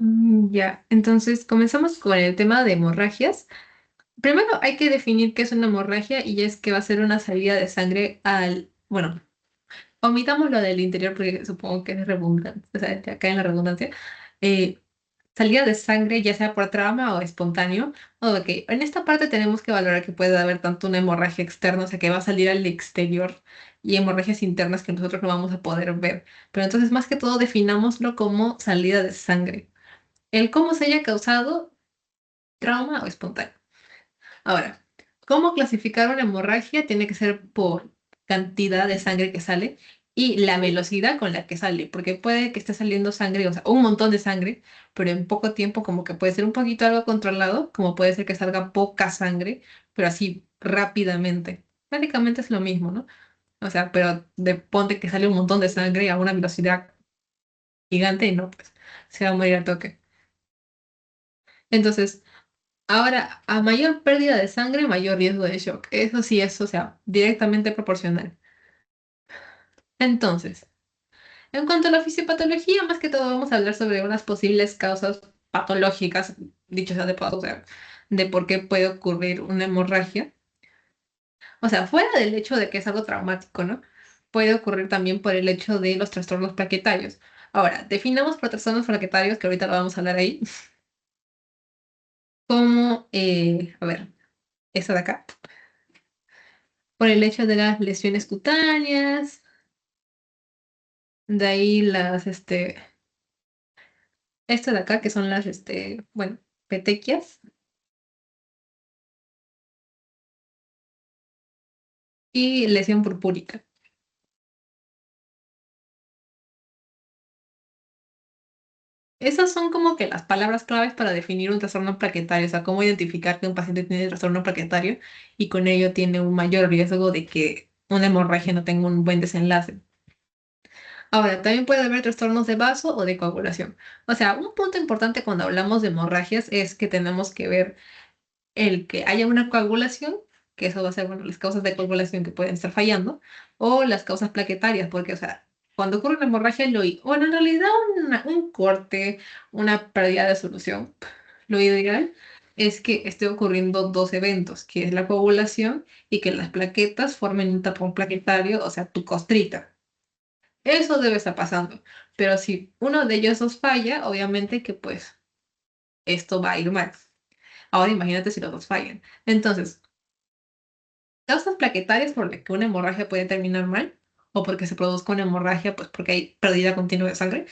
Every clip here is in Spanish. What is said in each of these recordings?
Ya, entonces comenzamos con el tema de hemorragias. Primero hay que definir qué es una hemorragia y es que va a ser una salida de sangre bueno, omitamos lo del interior porque supongo que es redundante, o sea, ya cae en la redundancia. Eh, Salida de sangre, ya sea por trauma o espontáneo. Ok, en esta parte tenemos que valorar que puede haber tanto una hemorragia externa, o sea, que va a salir al exterior, y hemorragias internas que nosotros no vamos a poder ver. Pero entonces, más que todo, definámoslo como salida de sangre. El cómo se haya causado, trauma o espontáneo. Ahora, ¿cómo clasificar una hemorragia? Tiene que ser por cantidad de sangre que sale y la velocidad con la que sale, porque puede que esté saliendo sangre, o sea, un montón de sangre, pero en poco tiempo, como que puede ser un poquito algo controlado, como puede ser que salga poca sangre, pero así rápidamente. Prácticamente es lo mismo, ¿no? O sea, pero ponte que sale un montón de sangre a una velocidad gigante y no, pues se va a morir al toque. Entonces, ahora, a mayor pérdida de sangre, mayor riesgo de shock. Eso sí es, o sea, directamente proporcional. Entonces, en cuanto a la fisiopatología, más que todo vamos a hablar sobre unas posibles causas patológicas, dicho sea de paso, o sea, de por qué puede ocurrir una hemorragia. O sea, fuera del hecho de que es algo traumático, ¿no? Puede ocurrir también por el hecho de los trastornos plaquetarios. Ahora, definamos por trastornos plaquetarios, que ahorita lo vamos a hablar ahí, como, a ver, esta de acá, por el hecho de las lesiones cutáneas. De ahí estas de acá, que son las, bueno, petequias y lesión purpúrica. Esas son como que las palabras claves para definir un trastorno plaquetario, o sea, cómo identificar que un paciente tiene trastorno plaquetario y con ello tiene un mayor riesgo de que una hemorragia no tenga un buen desenlace. Ahora, también puede haber trastornos de vaso o de coagulación. O sea, un punto importante cuando hablamos de hemorragias es que tenemos que ver el que haya una coagulación, que eso va a ser, bueno, las causas de coagulación que pueden estar fallando, o las causas plaquetarias, porque, o sea, cuando ocurre una hemorragia, bueno, en realidad un corte, una pérdida de solución, lo ideal es que esté ocurriendo dos eventos, que es la coagulación y que las plaquetas formen un tapón plaquetario, o sea, tu costrita. Eso debe estar pasando. Pero si uno de ellos dos falla, obviamente que pues esto va a ir mal. Ahora imagínate si los dos fallan. Entonces, causas plaquetarias por las que una hemorragia puede terminar mal, o porque se produzca una hemorragia, pues porque hay pérdida continua de sangre,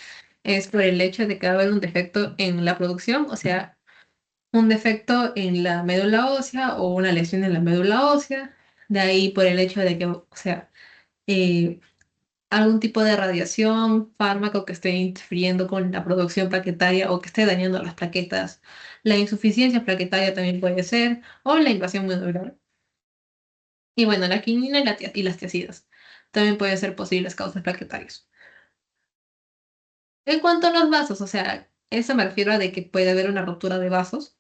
es por el hecho de que va a haber un defecto en la producción, o sea, un defecto en la médula ósea o una lesión en la médula ósea. De ahí por el hecho de que, o sea, eh, algún tipo de radiación, fármaco que esté interfiriendo con la producción plaquetaria o que esté dañando las plaquetas. La insuficiencia plaquetaria también puede ser, o la invasión medular. Y bueno, la quinina y las tiacidas también pueden ser posibles causas plaquetarias. En cuanto a los vasos, o sea, eso me refiero a de que puede haber una ruptura de vasos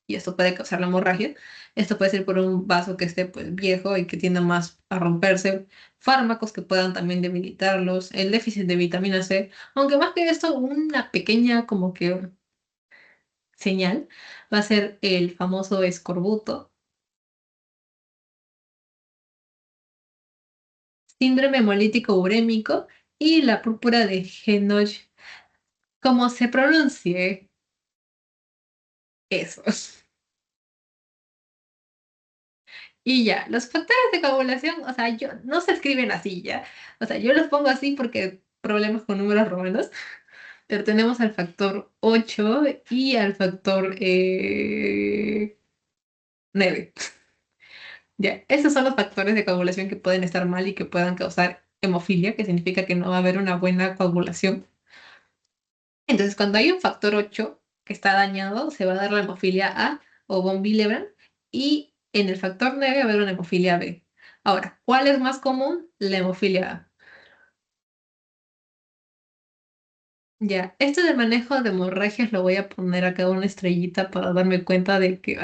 y esto puede causar la hemorragia. Esto puede ser por un vaso que esté pues viejo y que tienda más a romperse, fármacos que puedan también debilitarlos, el déficit de vitamina C, aunque más que esto, una pequeña como que señal va a ser el famoso escorbuto, síndrome hemolítico urémico y la púrpura de Henoch. Como se pronuncie eso. Y ya, los factores de coagulación, o sea, yo no se escriben así ya. O sea, yo los pongo así porque problemas con números romanos, pero tenemos al factor 8 y al factor 9. Ya, esos son los factores de coagulación que pueden estar mal y que puedan causar hemofilia, que significa que no va a haber una buena coagulación. Entonces, cuando hay un factor 8 que está dañado, se va a dar la hemofilia A o von Willebrand y en el factor 9 va a haber una hemofilia B. Ahora, ¿cuál es más común? La hemofilia A. Ya, esto del manejo de hemorragias lo voy a poner acá una estrellita para darme cuenta de que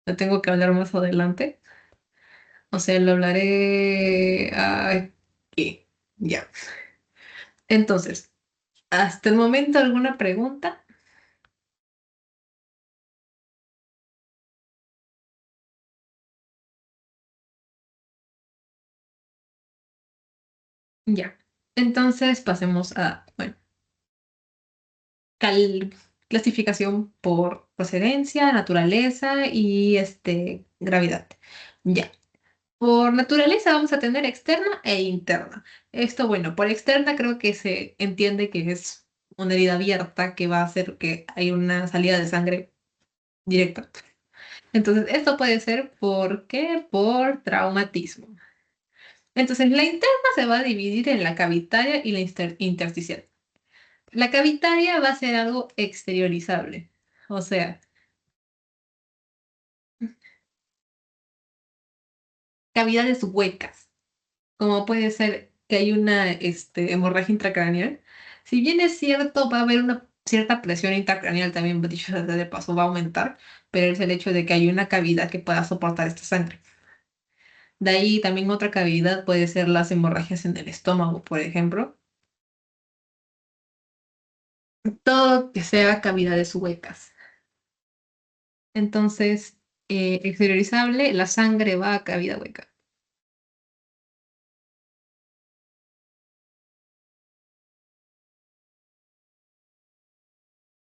lo tengo que hablar más adelante. O sea, lo hablaré aquí. Ya. Entonces, hasta el momento, ¿alguna pregunta? Ya. Entonces pasemos a, bueno, cal- clasificación por procedencia, naturaleza y gravedad. Ya. Por naturaleza vamos a tener externa e interna. Esto, bueno, por externa creo que se entiende que es una herida abierta que va a hacer que hay una salida de sangre directa. Entonces, esto puede ser ¿por qué? Por traumatismo. Entonces, la interna se va a dividir en la cavitaria y la intersticial. La cavitaria va a ser algo exteriorizable, o sea, cavidades huecas, como puede ser que hay una hemorragia intracraneal. Si bien es cierto, va a haber una cierta presión intracraneal también, dicho sea de paso, va a aumentar, pero es el hecho de que hay una cavidad que pueda soportar esta sangre. De ahí también otra cavidad puede ser las hemorragias en el estómago, por ejemplo. Todo que sea cavidades huecas. Entonces, exteriorizable, la sangre va a cavidad hueca.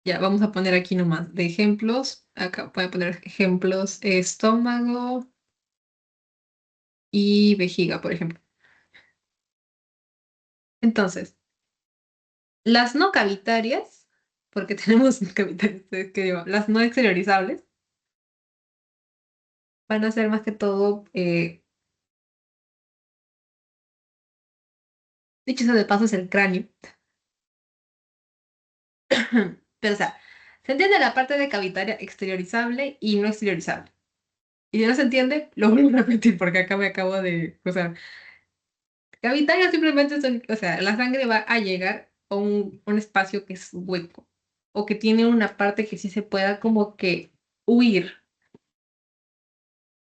Ya, vamos a poner aquí nomás de ejemplos. Acá voy a poner ejemplos: estómago y vejiga, por ejemplo. Entonces, las no cavitarias, porque tenemos cavitarias, que digo, las no exteriorizables, van a ser más que todo, dicho sea de paso, es el cráneo. Pero, o sea, se entiende la parte de cavitaria exteriorizable y no exteriorizable. Y si no se entiende, lo vuelvo a repetir porque acá me acabo de, o sea, cavitaria simplemente son, o sea, la sangre va a llegar a un espacio que es hueco o que tiene una parte que sí se pueda como que huir.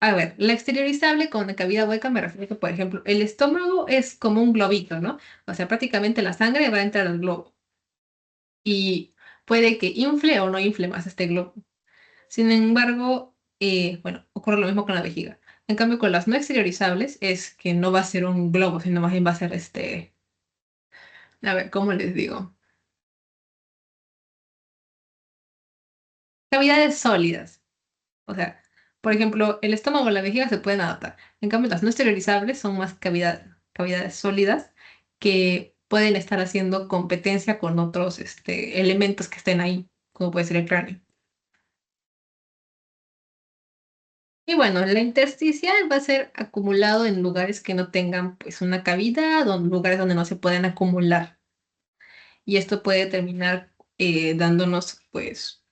A ver, la exteriorizable con la cavidad hueca me refiero a que, por ejemplo, el estómago es como un globito, ¿no? O sea, prácticamente la sangre va a entrar al globo y puede que infle o no infle más este globo. Sin embargo, bueno, ocurre lo mismo con la vejiga. En cambio, con las no exteriorizables es que no va a ser un globo, sino más bien va a ser a ver, ¿cómo les digo? Cavidades sólidas. O sea, por ejemplo, el estómago o la vejiga se pueden adaptar. En cambio, las no exteriorizables son más cavidades sólidas que pueden estar haciendo competencia con otros elementos que estén ahí, como puede ser el cráneo. Y bueno, la intersticial va a ser acumulado en lugares que no tengan pues una cavidad o en lugares donde no se puedan acumular. Y esto puede terminar dándonos pues,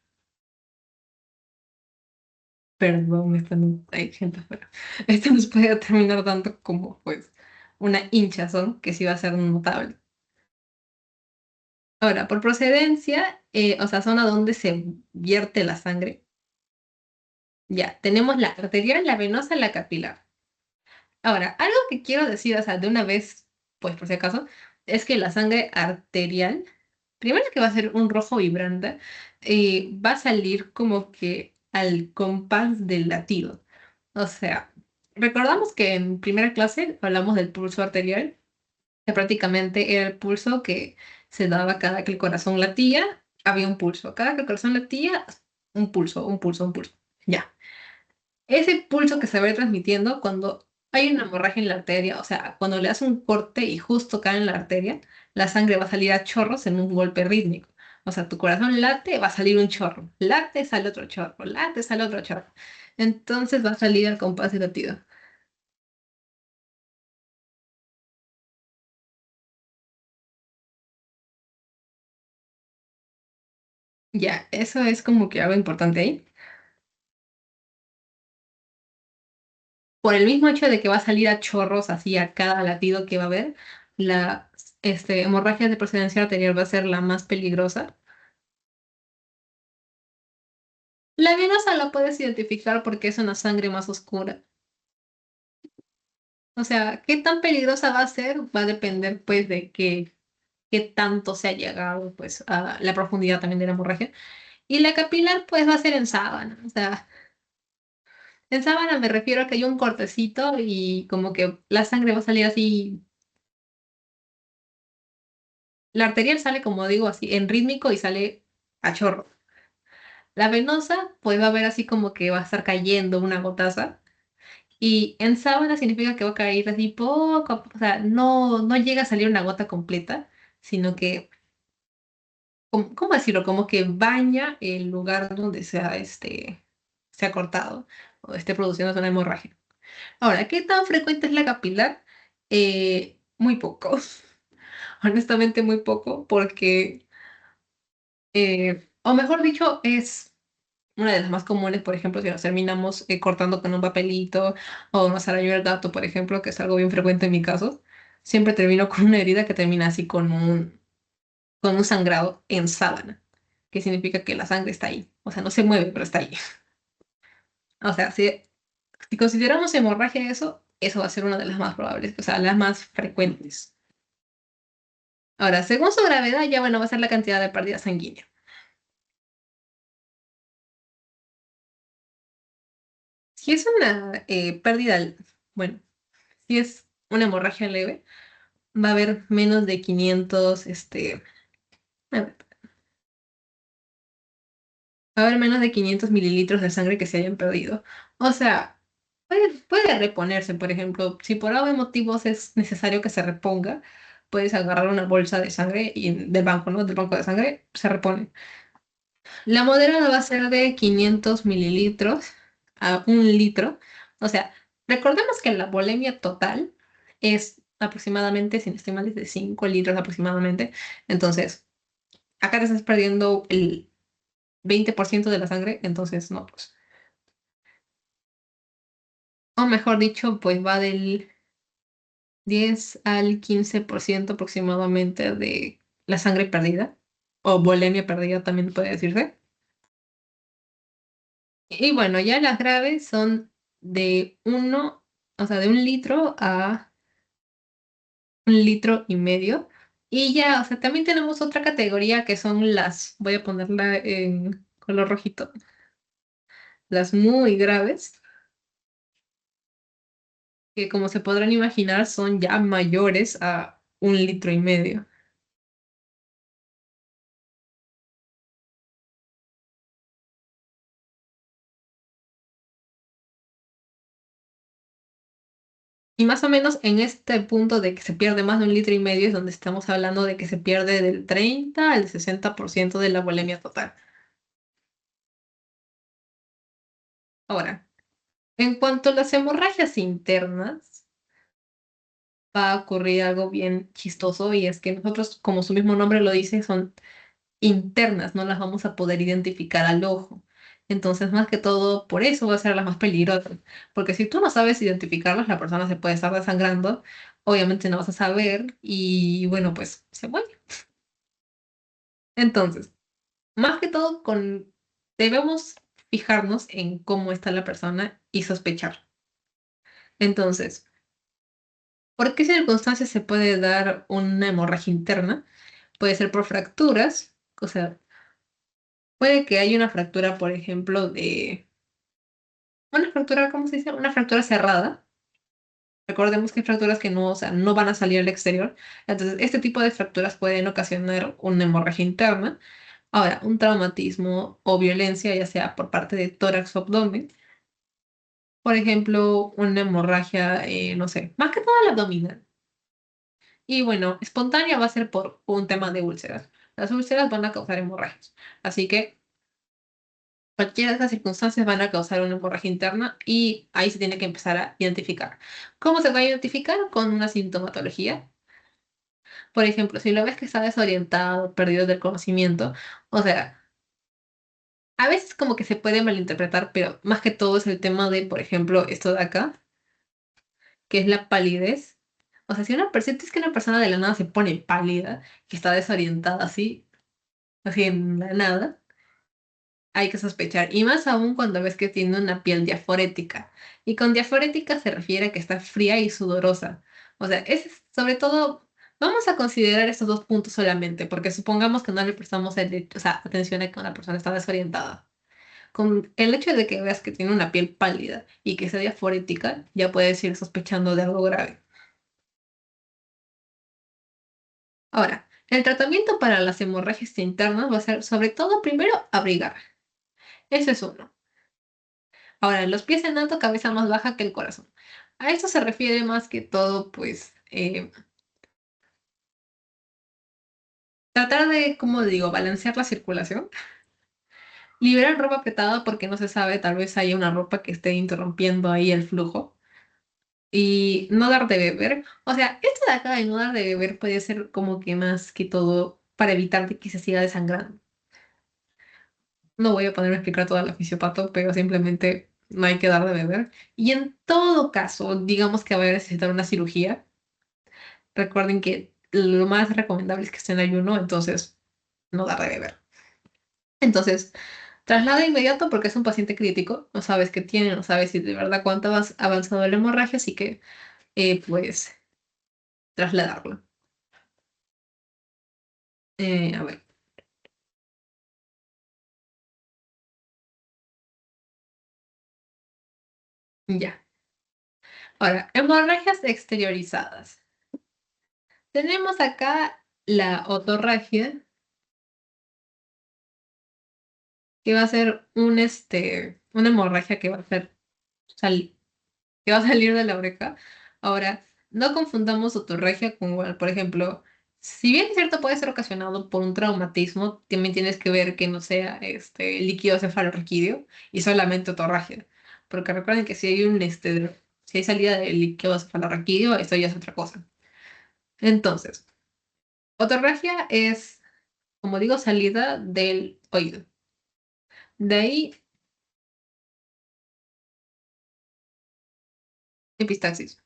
perdón, esto no hay gente afuera. Esto nos puede terminar dando como pues una hinchazón que sí va a ser notable. Ahora, por procedencia, o sea, zona donde se vierte la sangre, ya, tenemos la arterial, la venosa, la capilar. Ahora, algo que quiero decir, o sea, de una vez, pues por si acaso, es que la sangre arterial, primero que va a ser un rojo vibrante, va a salir como que al compás del latido. O sea, recordamos que en primera clase hablamos del pulso arterial, que prácticamente era el pulso que se daba cada que el corazón latía, había un pulso. Cada que el corazón latía, un pulso, un pulso, un pulso. Ya. Ese pulso que se va a ir transmitiendo cuando hay una hemorragia en la arteria, o sea, cuando le das un corte y justo cae en la arteria, la sangre va a salir a chorros en un golpe rítmico. O sea, tu corazón late, va a salir un chorro. Late, sale otro chorro. Late, sale otro chorro. Entonces va a salir al compás de latido. Ya, eso es como que algo importante ahí. Por el mismo hecho de que va a salir a chorros así a cada latido que va a haber, la hemorragia de procedencia arterial va a ser la más peligrosa. La venosa la puedes identificar porque es una sangre más oscura. O sea, qué tan peligrosa va a ser va a depender pues de qué tanto se ha llegado pues a la profundidad también de la hemorragia. Y la capilar pues va a ser en sábana. O sea, en sábana me refiero a que hay un cortecito y como que la sangre va a salir así La arterial sale, como digo, así en rítmico y sale a chorro. La venosa, pues va a ver así como que va a estar cayendo una gotaza. Y en sábana significa que va a caer así poco, o sea, no llega a salir una gota completa, sino que, ¿cómo decirlo? Como que baña el lugar donde se ha cortado o esté produciendo una hemorragia. Ahora, ¿qué tan frecuente es la capilar? Muy poco, honestamente muy poco, porque, o mejor dicho, es una de las más comunes, por ejemplo, si nos terminamos cortando con un papelito o nos arañó el gato, por ejemplo, que es algo bien frecuente en mi caso, siempre termino con una herida que termina así con un sangrado en sábana, que significa que la sangre está ahí. O sea, no se mueve, pero está ahí. O sea, si consideramos hemorragia eso va a ser una de las más probables, o sea, las más frecuentes. Ahora, según su gravedad, ya bueno, va a ser la cantidad de pérdida sanguínea. Si es una pérdida, bueno, si es una hemorragia leve, va a haber menos de 500, a ver, va a haber menos de 500 mililitros de sangre que se hayan perdido. O sea, puede reponerse, por ejemplo, si por algún motivo es necesario que se reponga, puedes agarrar una bolsa de sangre y del banco, ¿no? Del banco de sangre se repone. La moderada va a ser de 500 mililitros a 1 litro. O sea, recordemos que la bulimia total es aproximadamente, si no estoy mal, es de 5 litros aproximadamente. Entonces, acá te estás perdiendo el 20% de la sangre, entonces no, pues. O mejor dicho, pues va del 10 al 15% aproximadamente de la sangre perdida, o bulimia perdida también puede decirse. Y bueno, ya las graves son de uno, o sea, de 1 litro a 1 litro y medio. Y ya, o sea, también tenemos otra categoría que son voy a ponerla en color rojito, las muy graves, que como se podrán imaginar son ya mayores a 1 litro y medio. Y más o menos en este punto de que se pierde más de 1 litro y medio es donde estamos hablando de que se pierde del 30 al 60% de la bulimia total. Ahora, en cuanto a las hemorragias internas, va a ocurrir algo bien chistoso y es que nosotros, como su mismo nombre lo dice, son internas, no las vamos a poder identificar al ojo. Entonces, más que todo, por eso va a ser las más peligrosas. Porque si tú no sabes identificarlas, la persona se puede estar desangrando, obviamente no vas a saber y bueno, pues se muere. Entonces, más que todo, debemos fijarnos en cómo está la persona y sospechar. Entonces, ¿por qué circunstancias se puede dar una hemorragia interna? Puede ser por fracturas, o sea, puede que haya una fractura, por ejemplo, una fractura, ¿cómo se dice? Una fractura cerrada. Recordemos que hay fracturas que no, o sea, no van a salir al exterior. Entonces, este tipo de fracturas pueden ocasionar una hemorragia interna. Ahora, un traumatismo o violencia, ya sea por parte de tórax o abdomen. Por ejemplo, una hemorragia, no sé, más que todo el abdominal. Y bueno, espontánea va a ser por un tema de úlceras. Las úlceras van a causar hemorragias. Así que cualquiera de esas circunstancias van a causar una hemorragia interna y ahí se tiene que empezar a identificar. ¿Cómo se va a identificar? Con una sintomatología. Por ejemplo, si lo ves que está desorientado, perdido del conocimiento, o sea, a veces como que se puede malinterpretar, pero más que todo es el tema de, por ejemplo, esto de acá, que es la palidez. O sea, si sientes que una persona de la nada se pone pálida, que está desorientada así en la nada, hay que sospechar. Y más aún cuando ves que tiene una piel diaforética. Y con diaforética se refiere a que está fría y sudorosa. O sea, sobre todo, vamos a considerar estos dos puntos solamente, porque supongamos que no le prestamos o sea, atención a que una persona está desorientada. Con el hecho de que veas que tiene una piel pálida y que sea diaforética, ya puedes ir sospechando de algo grave. Ahora, El tratamiento para las hemorragias internas va a ser, sobre todo, primero, abrigar. Ese es uno. Ahora, los pies en alto, cabeza más baja que el corazón. A esto se refiere más que todo, pues, tratar de, como digo, balancear la circulación. Liberar ropa apretada porque no se sabe, tal vez haya una ropa que esté interrumpiendo ahí el flujo. Y no dar de beber. O sea, esto de acá de no dar de beber puede ser como que más que todo para evitar de que se siga desangrando. No voy a ponerme a explicar toda la fisiopato, pero simplemente no hay que dar de beber. Y en todo caso, digamos que va a necesitar una cirugía. Recuerden que lo más recomendable es que esté en ayuno, entonces no dar de beber. Entonces, traslado inmediato porque es un paciente crítico, no sabes qué tiene, no sabes si de verdad cuánto has avanzado la hemorragia, así que pues trasladarlo. A ver, ya. Ahora, hemorragias exteriorizadas. Tenemos acá la otorragia, que va a ser una hemorragia que va a ser sal- que va a salir de la oreja. Ahora, no confundamos otorragia con, bueno, por ejemplo, si bien es cierto puede ser ocasionado por un traumatismo, también tienes que ver que no sea líquido cefalorraquídeo y solamente otorragia. Porque recuerden que si hay salida de líquido cefalorraquídeo, esto ya es otra cosa. Entonces, otorragia es, como digo, salida del oído. De ahí, epistaxis.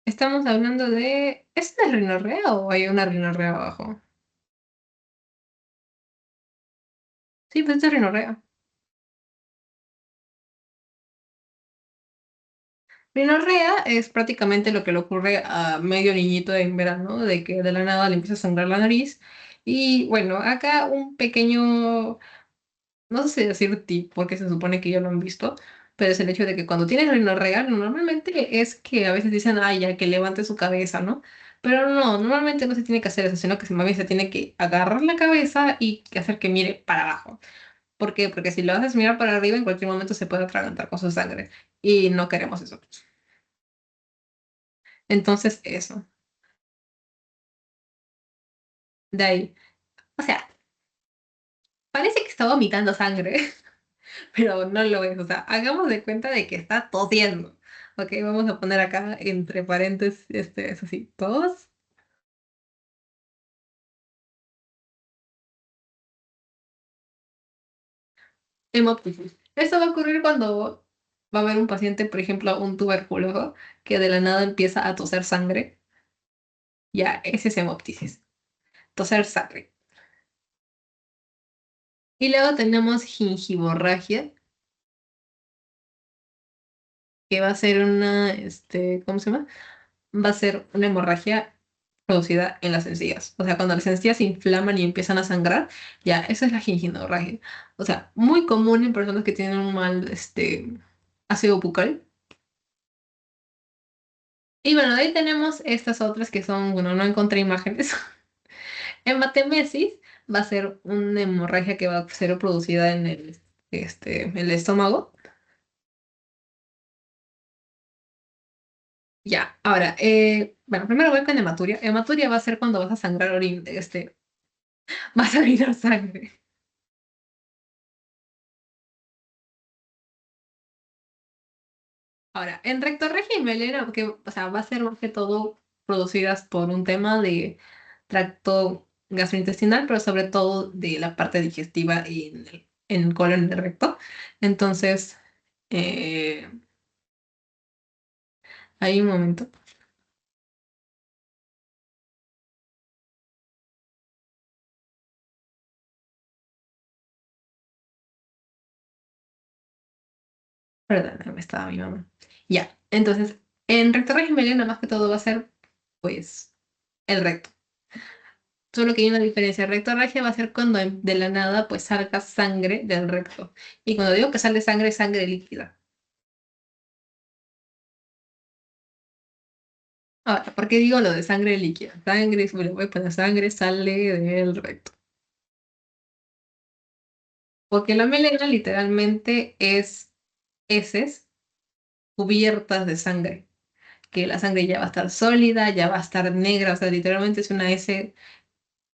Estamos hablando de... ¿Es una rinorrea o hay una rinorrea abajo? Sí, pues es de rinorrea. Rinorrea es prácticamente lo que le ocurre a medio niñito en verano, de que de la nada le empieza a sangrar la nariz. Y bueno, acá un pequeño, no sé si decir tip, porque se supone que ya lo han visto, pero es el hecho de que cuando tienes rinorrea, normalmente es que a veces dicen, ay, ya que levante su cabeza, ¿no? Pero no, normalmente no se tiene que hacer eso, sino que más bien se tiene que agarrar la cabeza y hacer que mire para abajo. ¿Por qué? Porque si lo haces mirar para arriba, en cualquier momento se puede atragantar con su sangre. Y no queremos eso. Entonces, eso. De ahí. O sea, parece que está vomitando sangre, pero no lo es. O sea, hagamos de cuenta de que está tosiendo. Ok, vamos a poner acá entre paréntesis, es así, tos, hemoptisis. Esto va a ocurrir cuando va a haber un paciente, por ejemplo, un tuberculoso, que de la nada empieza a toser sangre. Ya, ese es hemoptisis. Toser sangre. Y luego tenemos gingivorragia, que va a ser ¿cómo se llama? Va a ser una hemorragia producida en las encías. O sea, cuando las encías se inflaman y empiezan a sangrar, ya, esa es la gingivorragia. O sea, muy común en personas que tienen un mal, ácido bucal. Y bueno, de ahí tenemos estas otras que son, bueno, no encontré imágenes. Hematemesis va a ser una hemorragia que va a ser producida en el estómago. Ya, ahora, bueno, primero voy con hematuria. Hematuria va a ser cuando vas a sangrar vas a orinar sangre. Ahora, en rectorragia y melena, porque, o sea, va a ser más que todo producidas por un tema de tracto gastrointestinal, pero sobre todo de la parte digestiva y en el colon y el recto. Entonces, eh, hay un momento, perdón, me estaba mi mamá. Ya, entonces, en rectorragia y melena más que todo va a ser, pues, el recto. Solo que hay una diferencia. Rectorragia va a ser cuando de la nada pues salga sangre del recto. Y cuando digo que sale sangre, es sangre líquida. Ahora, ¿por qué digo lo de sangre líquida? Sangre, si le voy a poner sangre, sale del recto. Porque la melena literalmente es heces cubiertas de sangre. Que la sangre ya va a estar sólida, ya va a estar negra, o sea, literalmente es una S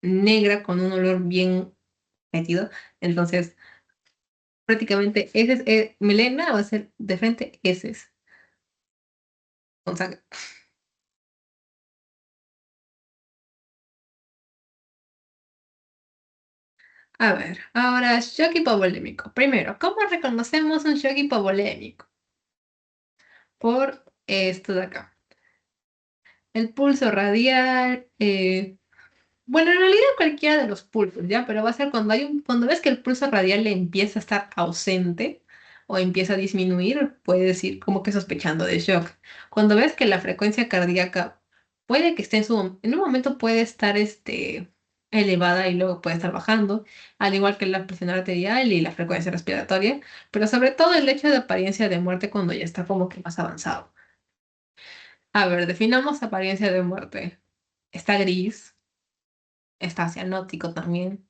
negra con un olor bien metido. Entonces, prácticamente heces, melena va a ser de frente heces con sangre. A ver, ahora shock hipovolémico. Primero, ¿cómo reconocemos un shock hipovolémico? Por esto de acá. El pulso radial, bueno, en realidad cualquiera de los pulsos, ¿ya? Pero va a ser cuando cuando ves que el pulso radial le empieza a estar ausente o empieza a disminuir, puedes ir como que sospechando de shock. Cuando ves que la frecuencia cardíaca puede que esté en un momento puede estar elevada y luego puede estar bajando, al igual que la presión arterial y la frecuencia respiratoria, pero sobre todo el hecho de apariencia de muerte cuando ya está como que más avanzado. A ver, definamos apariencia de muerte. Está gris, está cianótico también.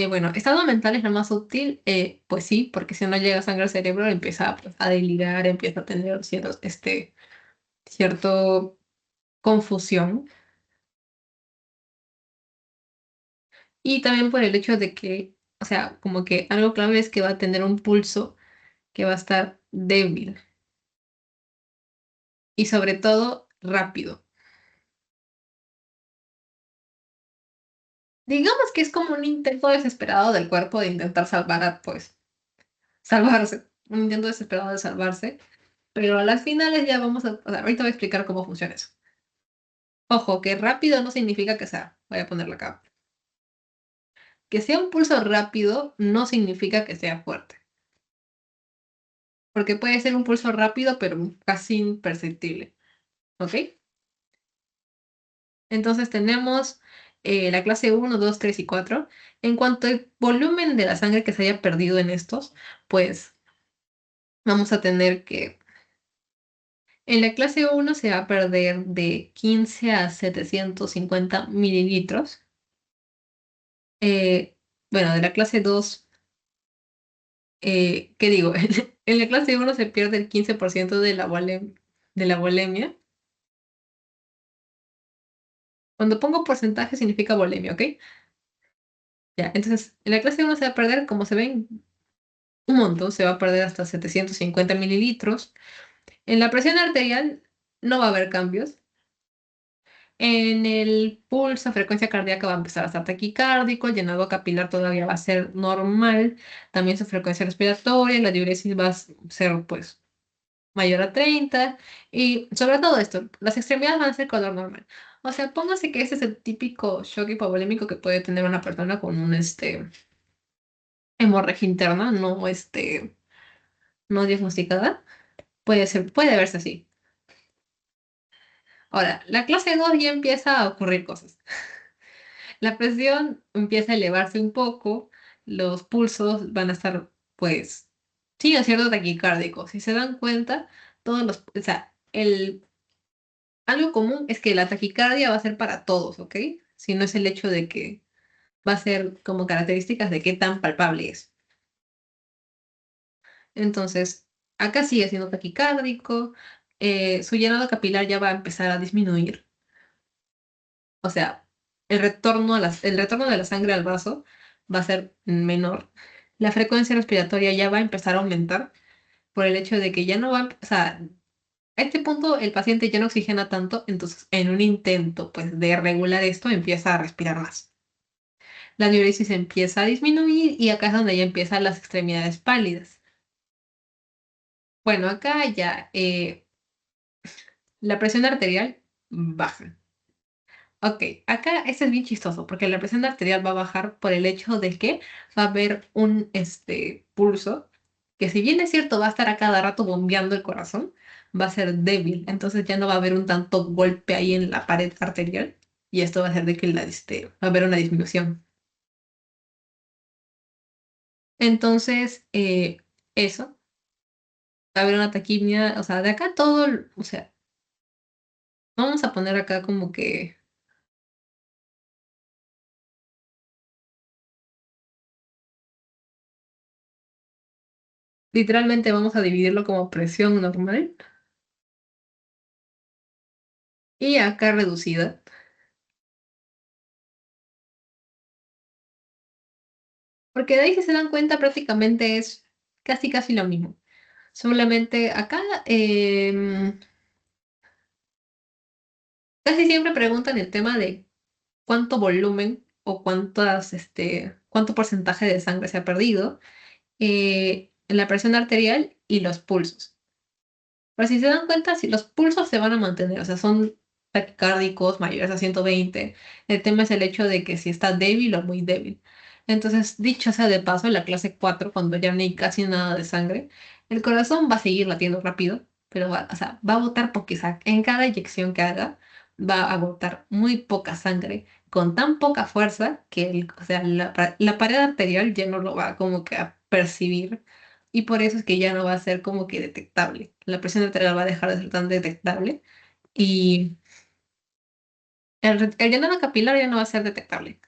Bueno, estado mental es lo más útil, pues sí, porque si no llega sangre al cerebro empieza pues, a delirar, empieza a tener cierto confusión. Y también por el hecho de que, o sea, como que algo clave es que va a tener un pulso que va a estar débil y sobre todo rápido. Digamos que es como un intento desesperado del cuerpo de intentar pues, salvarse, un intento desesperado de salvarse, pero a las finales ya o sea, ahorita voy a explicar cómo funciona eso. Ojo, que rápido no significa que sea, voy a ponerlo acá. Que sea un pulso rápido no significa que sea fuerte, porque puede ser un pulso rápido pero casi imperceptible, ¿ok? Entonces tenemos la clase uno, 2, 3 y 4. En cuanto al volumen de la sangre que se haya perdido en estos, pues vamos a tener que en la clase uno se va a perder de 15 a 750 mililitros. Eh, bueno, de la clase 2, ¿qué digo? En la clase uno se pierde el 15% de de la volemia. Cuando pongo porcentaje significa volemia, ¿ok? Ya, entonces en la clase uno se va a perder, como se ven, un montón, se va a perder hasta 750 mililitros. En la presión arterial no va a haber cambios. En el pulso, frecuencia cardíaca va a empezar a estar taquicárdico, el llenado capilar todavía va a ser normal, también su frecuencia respiratoria, la diuresis va a ser pues mayor a 30 y sobre todo esto, las extremidades van a ser color normal. O sea, póngase que este es el típico shock hipovolémico que puede tener una persona con un hemorragia interna, no no diagnosticada. Puede verse así. Ahora, la clase 2 ya empieza a ocurrir cosas. La presión empieza a elevarse un poco, los pulsos van a estar, pues, sí, a cierto taquicárdico. Si se dan cuenta, o sea, algo común es que la taquicardia va a ser para todos, ¿ok? Si no es el hecho de que va a ser como características de qué tan palpable es. Entonces, acá sigue siendo taquicárdico, su llenado capilar ya va a empezar a disminuir. O sea, el retorno de la sangre al vaso va a ser menor. La frecuencia respiratoria ya va a empezar a aumentar por el hecho de que ya no va, o sea, a este punto el paciente ya no oxigena tanto, entonces en un intento pues de regular esto empieza a respirar más. La diuresis empieza a disminuir y acá es donde ya empiezan las extremidades pálidas. Bueno, acá ya la presión arterial baja. Ok, acá este es bien chistoso porque la presión arterial va a bajar por el hecho de que va a haber un pulso que si bien es cierto va a estar a cada rato bombeando el corazón, va a ser débil, entonces ya no va a haber un tanto golpe ahí en la pared arterial y esto va a hacer de que va a haber una disminución. Entonces, eso. va a haber una taquimia, o sea, de acá todo, o sea, vamos a poner acá como que literalmente vamos a dividirlo como presión normal y acá reducida, porque de ahí si se dan cuenta prácticamente es casi lo mismo. Solamente acá casi siempre preguntan el tema de cuánto volumen o cuánto porcentaje de sangre se ha perdido, la presión arterial y los pulsos. Pero si se dan cuenta, si los pulsos se van a mantener, o sea, son taquicárdicos mayores a 120. El tema es el hecho de que si está débil o muy débil. Entonces, dicho sea de paso, en la clase 4 cuando ya no hay casi nada de sangre, el corazón va a seguir latiendo rápido, pero va, o sea, va a botar poquita. En cada inyección que haga, va a botar muy poca sangre, con tan poca fuerza que o sea, la pared arterial ya no lo va como que a percibir y por eso es que ya no va a ser como que detectable. La presión arterial va a dejar de ser tan detectable y el llenado capilar ya no va a ser detectable.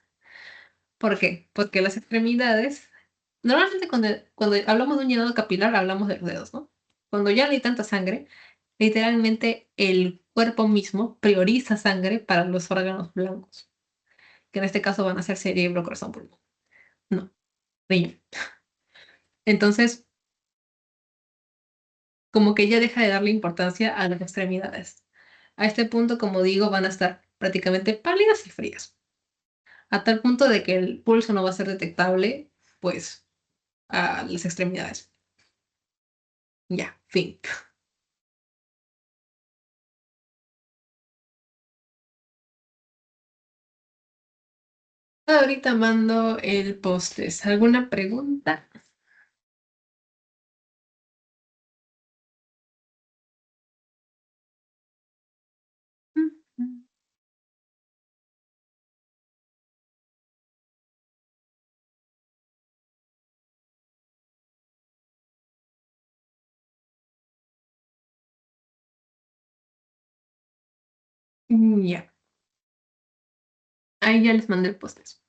¿Por qué? Porque las extremidades, normalmente cuando hablamos de un llenado capilar hablamos de los dedos, ¿no? Cuando ya no hay tanta sangre, literalmente el cuerpo mismo prioriza sangre para los órganos blancos, que en este caso van a ser cerebro, corazón, pulmón. No, riñón. Entonces, como que ya deja de darle importancia a las extremidades. A este punto, como digo, van a estar prácticamente pálidas y frías, a tal punto de que el pulso no va a ser detectable, pues, a las extremidades. Ya, fin. Ahorita mando el postes. ¿Alguna pregunta? Ya, ahí ya les mandé el postes.